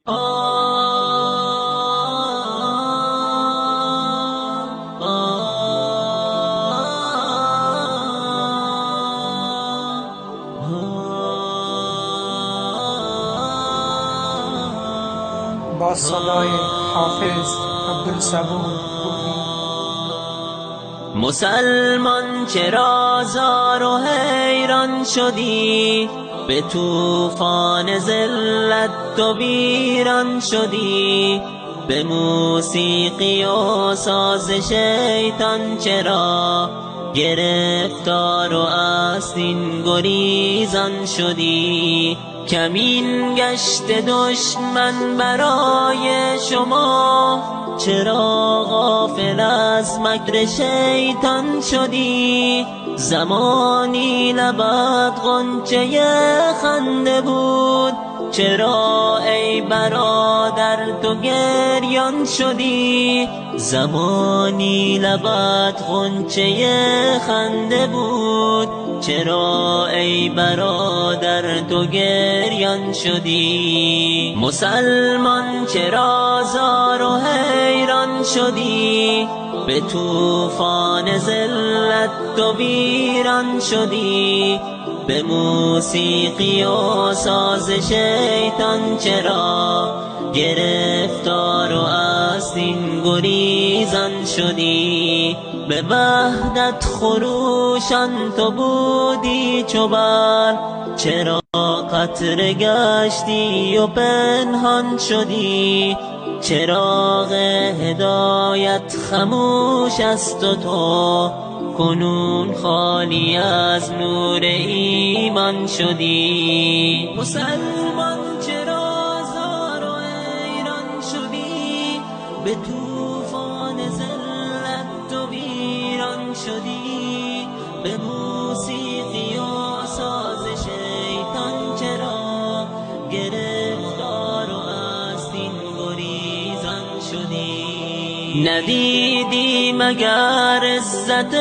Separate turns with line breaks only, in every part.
با صدای حافظ عبدالصبور.
مسلمان چرا زار و حیران شدی؟ به طوفان ذلت تو ویران شدی. به موسیقی و ساز شیطان چرا گرفتار و آستین گریزان شدی؟ کمین گشت دشمن برای شما، چرا غافل از مکر شیطان شدی؟ زمانی لبت غنچه خنده بود، چرا ای برادر تو گریان شدی؟ زمانی لبت غنچه خنده بود، چرا ای برادر تو گریان شدی؟ مسلمان چرا زار و حیران شدی؟ به طوفان ذلت تو ویران شدی. به موسیقی و ساز شیطان چرا گرفتار و آستین گریزان شدی؟ به وحدت خروشان تو بودی چو برق، چرا قطره گشتی و پنهان شدی؟ چراغ هدایت خموش است و تو کنون خالی از نور ایمان شدی. مسلمان چرا زار و حیران شدی؟ به طوفان ذلت تو ویران شدی. به موسیقی و ساز شیطان چرا گرفتار و آستین گریزان شدی؟ ندیدی مگر عزت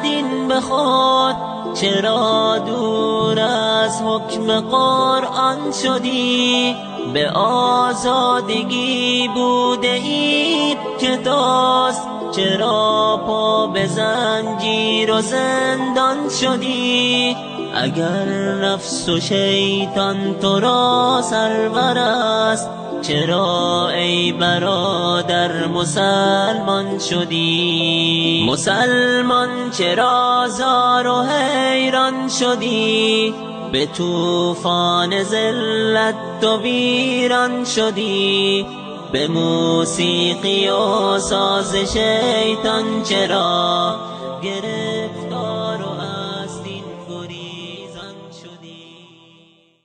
دین به خود؟ چرا دور از حکم قرآن شدی؟ به آزادگی بوده اید که توست، چرا پا به زنجیر و زندان شدی؟ اگر نفس و شیطان تو را سرور است، چرا ای برادر مسلمان شدی؟ مسلمان چرا زار و حیران شدی؟ به طوفان ذلت تو ویران شدی. به موسیقی و ساز شیطان چرا